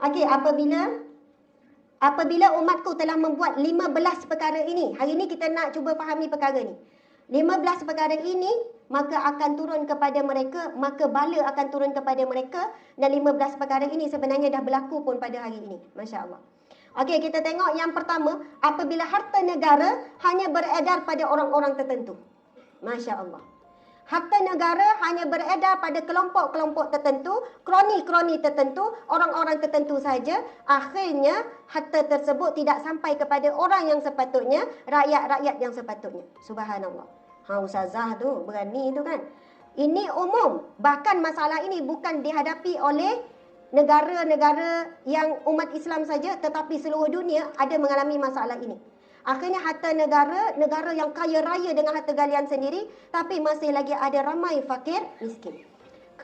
Okey, apabila umatku telah membuat 15 perkara ini. Hari ini kita nak cuba fahami perkara ni. 15 perkara ini, maka akan turun kepada mereka, maka bala akan turun kepada mereka. Dan 15 perkara ini sebenarnya dah berlaku pun pada hari ini. Masya Allah. Okey, kita tengok yang pertama. Apabila harta negara hanya beredar pada orang-orang tertentu. Masya Allah. Harta negara hanya beredar pada kelompok-kelompok tertentu, kroni-kroni tertentu, orang-orang tertentu saja. Akhirnya, harta tersebut tidak sampai kepada orang yang sepatutnya, rakyat-rakyat yang sepatutnya. Subhanallah. Ustazah tu, berani tu kan. Ini umum. Bahkan masalah ini bukan dihadapi oleh negara-negara yang umat Islam saja, tetapi seluruh dunia ada mengalami masalah ini. Akhirnya harta negara yang kaya raya dengan harta galian sendiri, tapi masih lagi ada ramai fakir miskin.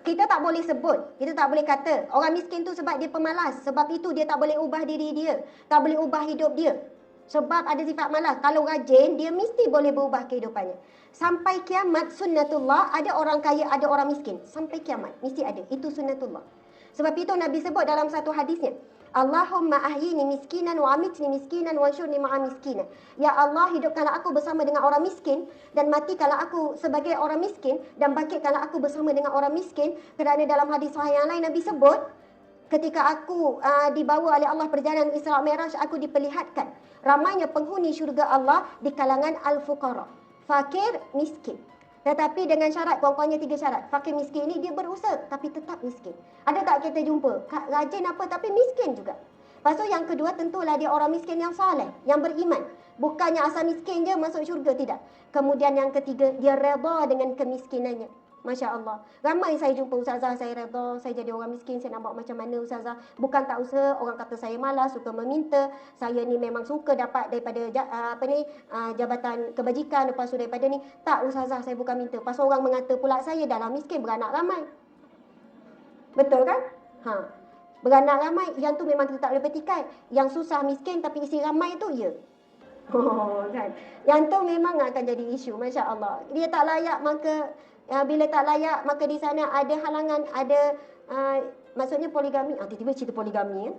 Kita tak boleh sebut, kita tak boleh kata orang miskin tu sebab dia pemalas, sebab itu dia tak boleh ubah diri dia, tak boleh ubah hidup dia. Sebab ada sifat malas. Kalau rajin, dia mesti boleh berubah kehidupannya. Sampai kiamat, sunnatullah, ada orang kaya, ada orang miskin. Sampai kiamat, mesti ada. Itu sunnatullah. Sebab itu Nabi sebut dalam satu hadisnya, Allahumma ahyini miskinan wa amitni miskinan wa syurni ma'a miskinan. Ya Allah, hidupkanlah aku bersama dengan orang miskin dan matikanlah aku sebagai orang miskin dan bangkitkanlah aku bersama dengan orang miskin. Kerana dalam hadis sahih yang lain Nabi sebut, ketika aku dibawa oleh Allah perjalanan Isra Mi'raj, aku diperlihatkan ramainya penghuni syurga Allah di kalangan al-fuqara, fakir, miskin. Tetapi dengan syarat, puan-puannya 3 syarat. Fakir miskin ni dia berusaha tapi tetap miskin. Ada tak kita jumpa? Rajin apa tapi miskin juga. Lepas tu yang kedua, tentulah dia orang miskin yang soleh, yang beriman. Bukannya asal miskin je masuk syurga, tidak. Kemudian yang ketiga, dia redha dengan kemiskinannya. Masya Allah. Ramai saya jumpa ustazah, saya redha, saya jadi orang miskin, saya nak buat macam mana ustazah. Bukan tak usaha, orang kata saya malas, suka meminta. Saya ni memang suka dapat daripada jabatan kebajikan, lepas tu daripada ni. Tak ustazah, saya bukan minta. Lepas orang mengata pula saya dalam miskin, beranak ramai. Betul kan? Beranak ramai, yang tu memang kita tak boleh petikai. Yang susah miskin tapi isi ramai tu, ya. Kan? Yang tu memang akan jadi isu, Masya Allah. Dia tak layak, maka bila tak layak, maka di sana ada halangan, ada maksudnya poligami. Tiba-tiba cerita poligami.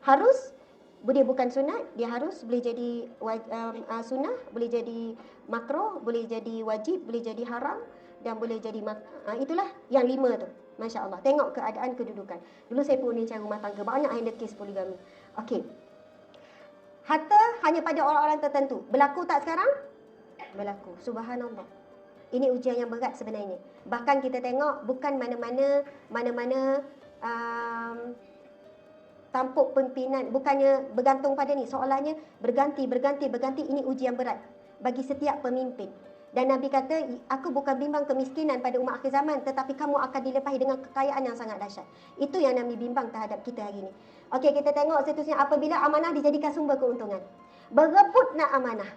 Harus, dia bukan sunat, dia harus boleh jadi sunnah, boleh jadi makruh, boleh jadi wajib, boleh jadi haram, dan boleh jadi itulah yang 5 tu. Masya Allah. Tengok keadaan kedudukan. Dulu saya pun cari rumah tangga, banyak yang ada kes poligami. Okey. Harta hanya pada orang-orang tertentu. Berlaku tak sekarang? Berlaku. Subhanallah. Ini ujian yang berat sebenarnya. Bahkan kita tengok bukan mana-mana tampuk pimpinan, bukannya bergantung pada ni. Soalannya berganti. Ini ujian berat bagi setiap pemimpin. Dan Nabi kata, aku bukan bimbang kemiskinan pada umat akhir zaman, tetapi kamu akan dilepahi dengan kekayaan yang sangat dahsyat. Itu yang Nabi bimbang terhadap kita hari ini. Okey, kita tengok seterusnya. Apabila amanah dijadikan sumber keuntungan, berebut nak amanah,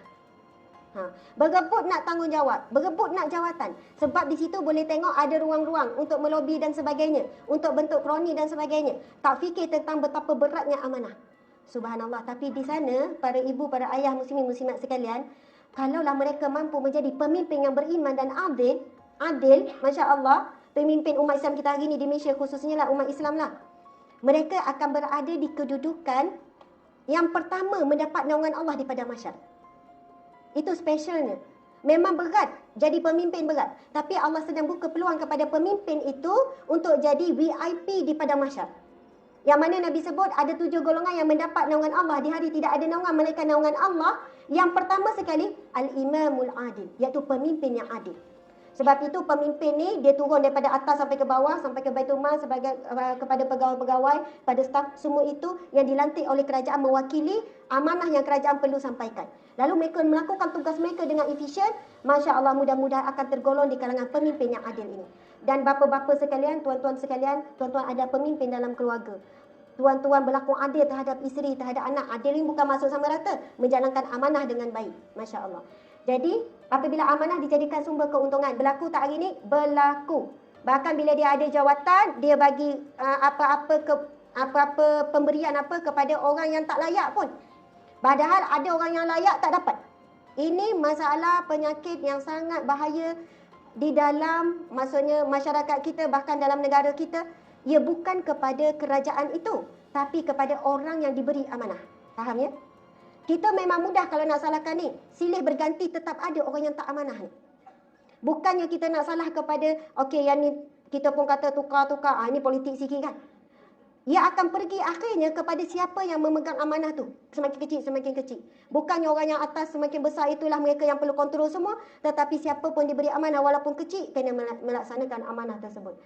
berebut nak tanggungjawab, berebut nak jawatan. Sebab di situ boleh tengok ada ruang-ruang untuk melobi dan sebagainya, untuk bentuk kroni dan sebagainya. Tak fikir tentang betapa beratnya amanah. Subhanallah. Tapi di sana, para ibu, para ayah muslimin muslimat sekalian, kalaulah mereka mampu menjadi pemimpin yang beriman dan adil, Masya Allah, pemimpin umat Islam kita hari ini di Malaysia khususnya lah, umat Islam lah, mereka akan berada di kedudukan yang pertama mendapat naungan Allah di padang mahsyar. Itu specialnya. Memang berat, jadi pemimpin berat. Tapi Allah sedang buka peluang kepada pemimpin itu untuk jadi VIP di padang mahsyar. Yang mana Nabi sebut ada 7 golongan yang mendapat naungan Allah. Di hari tidak ada naungan melainkan naungan Allah. Yang pertama sekali, Al-Imamul Adil, iaitu pemimpin yang adil. Sebab itu pemimpin ni dia turun daripada atas sampai ke bawah, sampai ke Baitul Mal, sebagai kepada pegawai-pegawai, pada staf, semua itu yang dilantik oleh kerajaan mewakili amanah yang kerajaan perlu sampaikan. Lalu mereka melakukan tugas mereka dengan efisien. Masya Allah, mudah-mudahan akan tergolong di kalangan pemimpin yang adil ini. Dan bapa-bapa sekalian, tuan-tuan sekalian, tuan-tuan ada pemimpin dalam keluarga. Tuan-tuan berlaku adil terhadap isteri, terhadap anak. Adil ini bukan maksud sama rata, menjalankan amanah dengan baik. Masya Allah. Jadi, apabila amanah dijadikan sumber keuntungan, berlaku tak hari ini? Berlaku. Bahkan bila dia ada jawatan, dia bagi apa-apa pemberian kepada orang yang tak layak pun. Padahal ada orang yang layak tak dapat. Ini masalah penyakit yang sangat bahaya di dalam, maksudnya masyarakat kita, bahkan dalam negara kita. Ia bukan kepada kerajaan itu, tapi kepada orang yang diberi amanah. Faham ya? Kita memang mudah kalau nak salahkan ni. Silih berganti tetap ada orang yang tak amanah ni. Bukannya kita nak salah kepada, okey yang ni kita pun kata tukar-tukar, ini politik sikit kan. Ia akan pergi akhirnya kepada siapa yang memegang amanah tu. Semakin kecil, semakin kecil. Bukannya orang yang atas semakin besar itulah mereka yang perlu kontrol semua. Tetapi siapa pun diberi amanah walaupun kecil kena melaksanakan amanah tersebut.